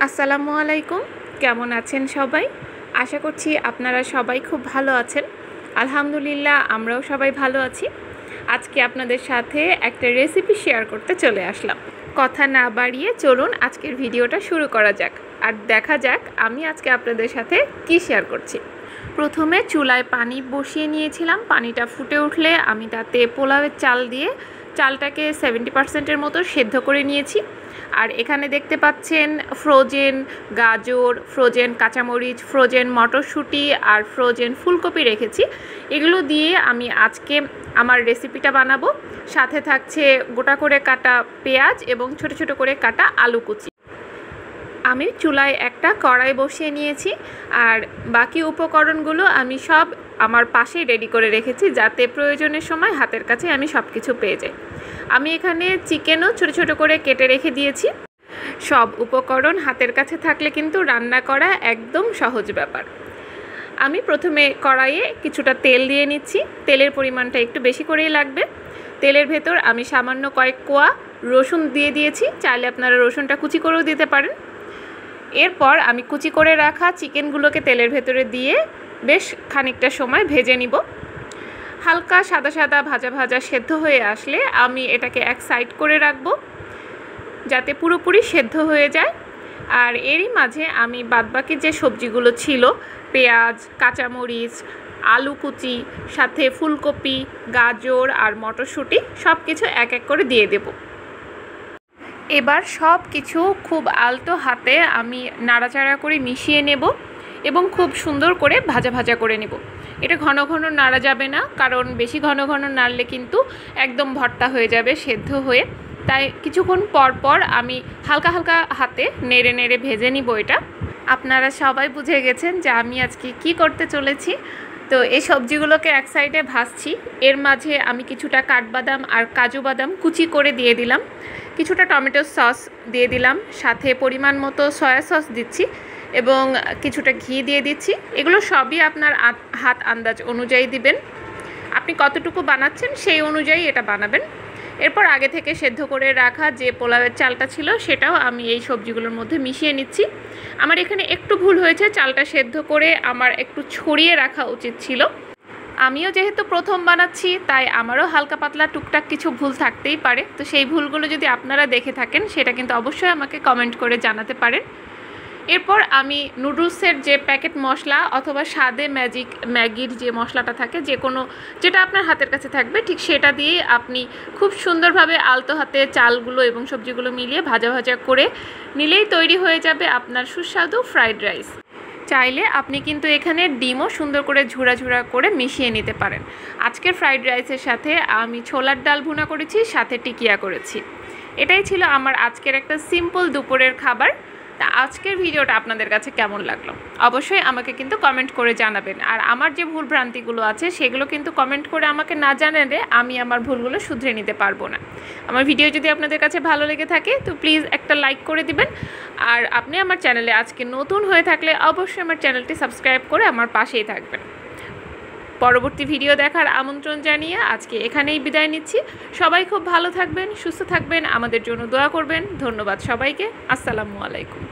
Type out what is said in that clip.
আসসালামু আলাইকুম। কেমন আছেন সবাই? আশা করছি আপনারা সবাই খুব ভালো আছেন। আলহামদুলিল্লাহ, আমরাও সবাই ভালো আছি। আজকে আপনাদের সাথে একটা রেসিপি শেয়ার করতে চলে আসলাম। কথা না বাড়িয়ে চলুন আজকের ভিডিওটা শুরু করা যাক, আর দেখা যাক আমি আজকে আপনাদের সাথে কি শেয়ার করছি। প্রথমে চুলায় পানি বসিয়ে নিয়েছিলাম। পানিটা ফুটে উঠলে আমি তাতে পোলাওয়ের চাল দিয়ে চালটাকে 70% মতো সেদ্ধ করে নিয়েছি। আর এখানে দেখতে পাচ্ছেন ফ্রোজেন গাজর, ফ্রোজেন কাঁচামরিচ, ফ্রোজেন মটরশুঁটি আর ফ্রোজেন ফুলকপি রেখেছি। এগুলো দিয়ে আমি আজকে আমার রেসিপিটা বানাবো। সাথে থাকছে গোটা করে কাটা পেঁয়াজ এবং ছোট ছোট করে কাটা আলু কুচি। আমি চুলায় একটা কড়াই বসিয়ে নিয়েছি, আর বাকি উপকরণগুলো আমি সব আমার পাশেই রেডি করে রেখেছি, যাতে প্রয়োজনের সময় হাতের কাছে আমি সব কিছু পেয়ে যাই। আমি এখানে চিকেনও ছোট ছোট করে কেটে রেখে দিয়েছি। সব উপকরণ হাতের কাছে থাকলে কিন্তু রান্না করা একদম সহজ ব্যাপার। আমি প্রথমে কড়াইয়ে কিছুটা তেল দিয়ে নিচ্ছি। তেলের পরিমাণটা একটু বেশি করেই লাগবে। তেলের ভেতর আমি সামান্য কয়েক কোয়া রসুন দিয়ে দিয়েছি। চাইলে আপনারা রসুনটা কুচি করেও দিতে পারেন। এরপর আমি কুচি করে রাখা চিকেনগুলোকে তেলের ভেতরে দিয়ে বেশ খানিকটা সময় ভেজে নিব। হালকা সাদা সাদা ভাজা ভাজা সেদ্ধ হয়ে আসলে আমি এটাকে এক সাইড করে রাখবো, যাতে পুরোপুরি সেদ্ধ হয়ে যায়। আর এরই মাঝে আমি বাদবাকি যে সবজিগুলো ছিল, পেঁয়াজ, কাঁচামরিচ, আলু কুচি, সাথে ফুলকপি, গাজর আর মটরশুঁটি সব কিছু এক এক করে দিয়ে দেব। এবার সব কিছু খুব আলতো হাতে আমি নাড়াচাড়া করে মিশিয়ে নেব এবং খুব সুন্দর করে ভাজা ভাজা করে নেব। এটা ঘন ঘন নাড়া যাবে না, কারণ বেশি ঘন ঘন নাড়লে কিন্তু একদম ভর্তা হয়ে যাবে সেদ্ধ হয়ে। তাই কিছুক্ষণ পর পর আমি হালকা হালকা হাতে নেড়ে নেড়ে ভেজে নিব এটা। আপনারা সবাই বুঝে গেছেন যে আমি আজকে কি করতে চলেছি। তো এই সবজিগুলোকে এক সাইডে ভাজছি। এর মাঝে আমি কিছুটা কাঠবাদাম আর কাজু বাদাম কুচি করে দিয়ে দিলাম। কিছুটা টমেটো সস দিয়ে দিলাম, সাথে পরিমাণ মতো সয়া সস দিচ্ছি এবং কিছুটা ঘি দিয়ে দিচ্ছি। এগুলো সবই আপনার হাত আন্দাজ অনুযায়ী দিবেন। আপনি কতটুকু বানাচ্ছেন সেই অনুযায়ী এটা বানাবেন। এরপর আগে থেকে সেদ্ধ করে রাখা যে পোলাওয়ের চালটা ছিল সেটাও আমি এই সবজিগুলোর মধ্যে মিশিয়ে নিচ্ছি। আমার এখানে একটু ভুল হয়েছে, চালটা সেদ্ধ করে আমার একটু ছড়িয়ে রাখা উচিত ছিল। আমিও যেহেতু প্রথম বানাচ্ছি, তাই আমারও হালকা পাতলা টুকটাক কিছু ভুল থাকতেই পারে। তো সেই ভুলগুলো যদি আপনারা দেখে থাকেন সেটা কিন্তু অবশ্যই আমাকে কমেন্ট করে জানাতে পারেন। এরপর আমি নুডলসের যে প্যাকেট মশলা অথবা স্বাদে ম্যাগির যে মশলাটা থাকে, যে কোনো যেটা আপনার হাতের কাছে থাকবে ঠিক সেটা দিয়ে আপনি খুব সুন্দরভাবে আলতো হাতে চালগুলো এবং সবজিগুলো মিলিয়ে ভাজা ভাজা করে নিলেই তৈরি হয়ে যাবে আপনার সুস্বাদু ফ্রাইড রাইস। চাইলে আপনি কিন্তু এখানে ডিমও সুন্দর করে ঝুরা ঝুরা করে মিশিয়ে নিতে পারেন। আজকের ফ্রাইড রাইসের সাথে আমি ছোলার ডাল ভুনা করেছি, সাথে টিকিয়া করেছি। এটাই ছিল আমার আজকের একটা সিম্পল দুপুরের খাবার। তা আজকের ভিডিওটা আপনাদের কাছে কেমন লাগলো অবশ্যই আমাকে কিন্তু কমেন্ট করে জানাবেন। আর আমার যে ভুল ভ্রান্তিগুলো আছে সেগুলো কিন্তু কমেন্ট করে আমাকে না জানালে আমি আমার ভুলগুলো শুধরে নিতে পারবো না। আমার ভিডিও যদি আপনাদের কাছে ভালো লেগে থাকে তো প্লিজ একটা লাইক করে দিবেন। আর আপনি আমার চ্যানেলে আজকে নতুন হয়ে থাকলে অবশ্যই আমার চ্যানেলটি সাবস্ক্রাইব করে আমার পাশেই থাকবেন। পরবর্তী ভিডিও দেখার আমন্ত্রণ জানিয়ে আজকে এখানেই বিদায় নিচ্ছি। সবাই খুব ভালো থাকবেন, সুস্থ থাকবেন, আমাদের জন্য দোয়া করবেন। ধন্যবাদ সবাইকে। আসসালামু আলাইকুম।